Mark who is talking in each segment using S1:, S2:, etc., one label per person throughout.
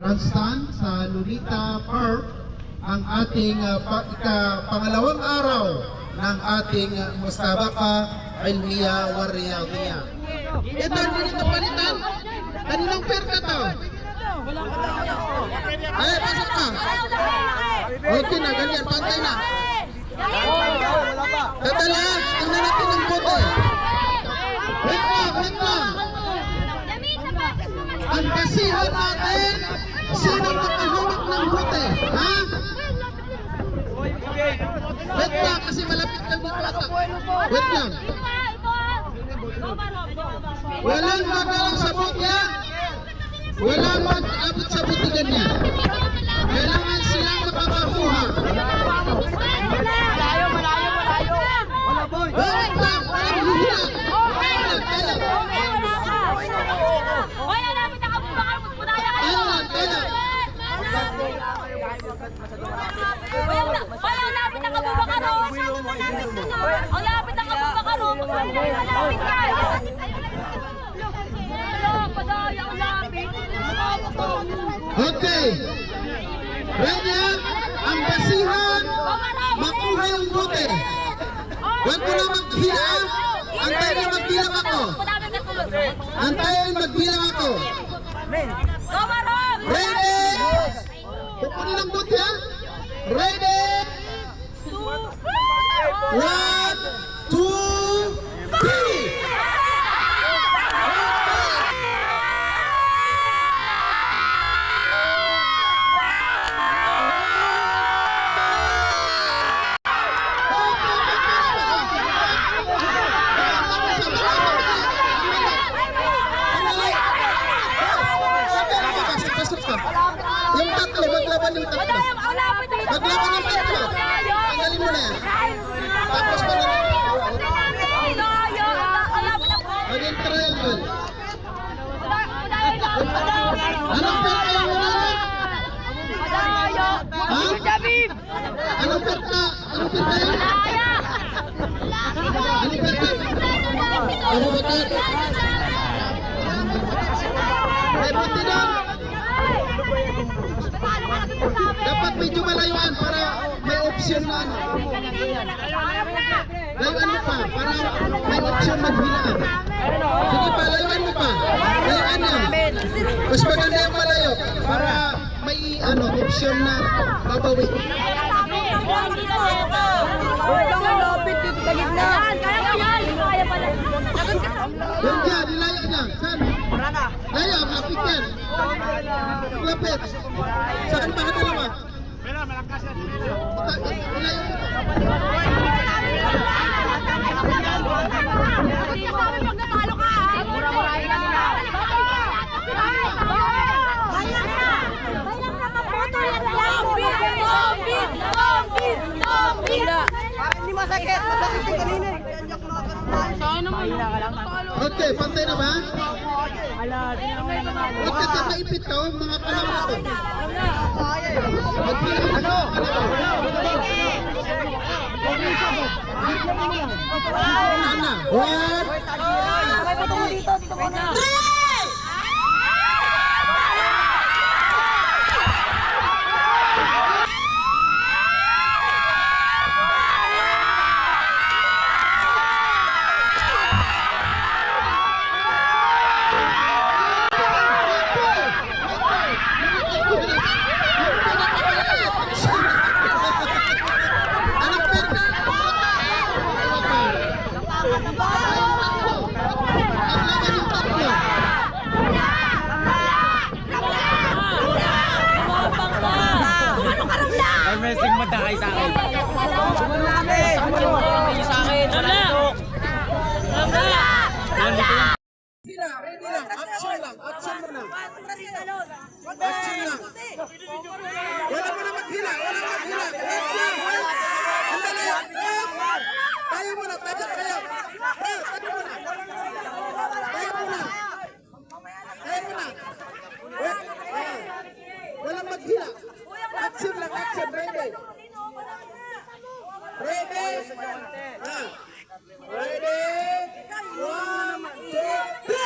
S1: Grandstand sa Lunita Park ang ating pangalawang araw ng ating Mustabaka Ilmiya wa Riyadiyya. Ito ang dito palitan. Kanilang perka to. Ay, pasok ka. Okay na, ganyan, pantay na. Tatala, tingnan natin ang bote. Wait lang. Ang kasihan natin, sino makahawak ng bote? Ha? Wait lang, kasi malapit lang dito ata. Wait lang. Walang magalang sa bote. Walang mag-abot sa butigan niya. Kailangan silang makakakuha.
S2: Malayo. Wala boy.
S1: Wait lang, walang hihila. Okay. Ready? Ang basihan, makuha yung bote. Huwag mo na maghila. Antayin magbilang ako. Ready? Kukunin ang bote ha? Ready? 1, 2, 3. Yung tatlo, maglaban yung tatlo. Maglaban yung tatlo. Tanggalin mo na yan. Tapos pa na rin. Maging triangle. Anong perka yung unana? Ha? Anong perka? Anong perka yun? Anong perka? Ano ba ito? May puti doon. Dapat medyo malayuan para may option na ano. Layuan mo pa para may option magbilaan. Sige pa, layuan mo pa. Layuan yan. Mas maganda yung malayo para may ano option na babawi. Yung dyan, ilayo dyan. Saan? Layo, lapit yan. Lapit. Saan ba ang dalawa? Ilayo mo.
S2: Hindi masakit yung kanina.
S1: Okay, pantay na ba? Huwag ka maipit to, mga kalama to. Ano?
S3: May stigmata kayo sa akin. Sa akin.
S1: Ready lang. Action lang. Action mo lang. Action lang. Wala mo na maghila. Andali. Tayo mo na. Tayo mo na. Walang maghila. Action lang. Ready. Ready. 1, 2, 3.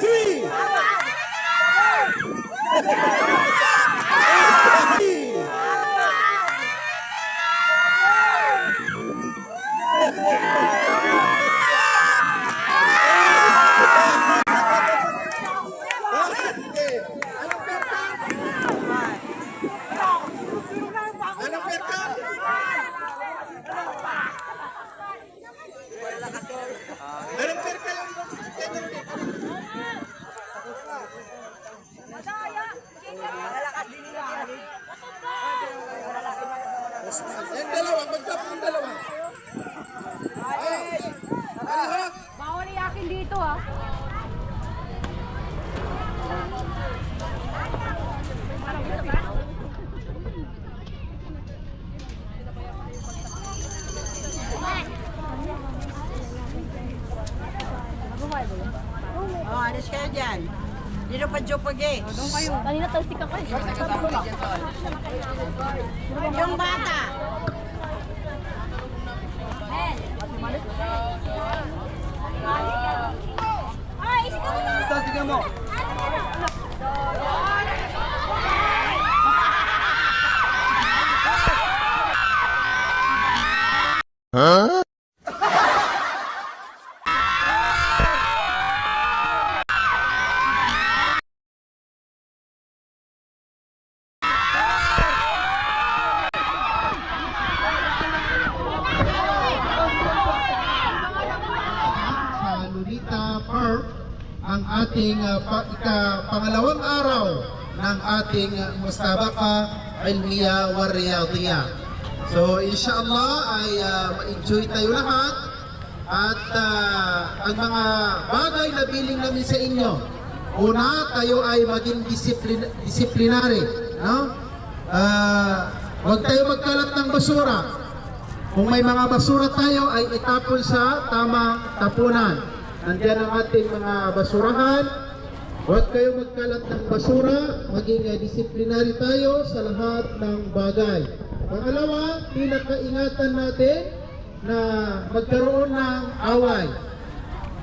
S1: three. Yung dalawa, magkapit yung dalawa.
S4: Bawal iyakin dito ah.
S2: Oh, alis kayo dyan. Dito pa Jopag eh.
S4: Kanina talsik ako eh.
S2: Yung bata.
S4: Ay, isi ka na!
S2: Ito, tignan mo.
S1: Sa Lunita Park ang ating pangalawang araw ng ating Mustabaka Ilmiya wa Riyadiyya. So inshallah ay ma-enjoy tayo lahat at ang mga bagay na biling namin sa inyo. Una, tayo ay maging disiplinary, no? Huwag tayo magkalat ng basura. Kung may mga basura tayo ay itapon sa tamang tapunan. Nandiyan ang ating mga basurahan. Huwag kayo magkalat ng basura. Maging disiplinary tayo sa lahat ng bagay. Pangalawa, pinakaingatan natin na magkaroon ng away.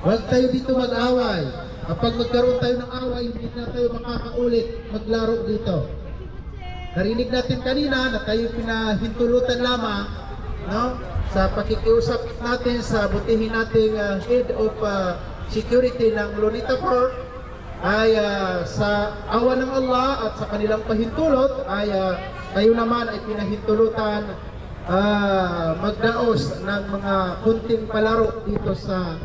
S1: Huwag tayo dito mag-away. Kapag magkaroon tayo ng away, hindi na tayo makakaulit maglaro dito. Narinig natin kanina na tayo pinahintulutan lamang, no? Sa pakikiusap natin sa butihin nating head of security ng Lunita Park ay sa awa ng Allah at sa kanilang pahintulot ay tayo naman ay pinahintulutan magdaos ng mga kunting palaro dito sa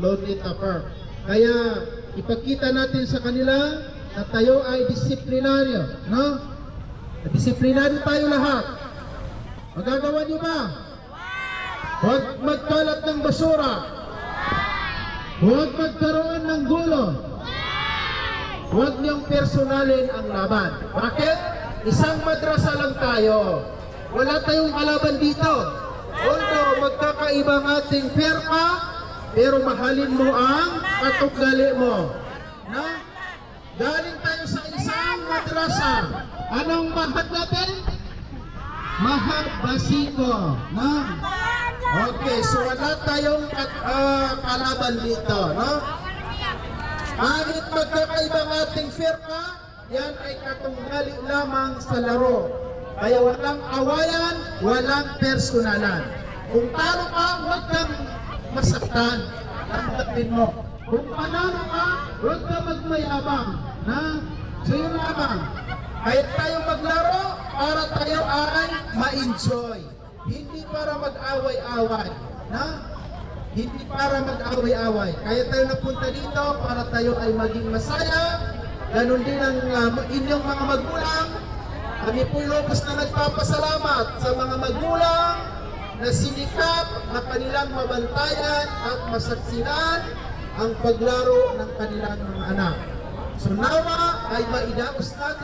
S1: Lunita Park. Kaya ipakita natin sa kanila na tayo ay disiplinaryo, no? Disiplinaryo tayo lahat. Magagawa niyo ba? Huwag magkalat ng basura. Huwag magkaroon ng gulo. Huwag niyong personalin ang laban. Bakit? Isang madrasa lang tayo. Wala tayong kalaban dito. Although magkakaiba ang ating perka, pero mahalin mo ang katugali mo. Na? Galing tayo sa isang madrasa. Anong mahad natin? Mahad basiko. Na? Okay, so wala tayong kalaban dito, no? Kahit magkakaiba ang ating firma, yan ay katunggali lamang sa laro. Kaya walang awayan, walang personalan. Kung talo ka, huwag kang masaktan. Tanggapin mo. Kung panalo ka, huwag kang magmayabang. Na? So yun lamang. Kahit tayo maglaro, para tayo ay ma-enjoy. Hindi para mag-away-away. Na? Hindi para mag-away-away. Kaya tayo napunta dito para tayo ay maging masaya. Ganon din ang inyong mga magulang. Kami po lubos na nagpapasalamat sa mga magulang na sinikap na kanilang mabantayan at masaksinan ang paglaro ng kanilang mga anak. So nawa ay maidaos natin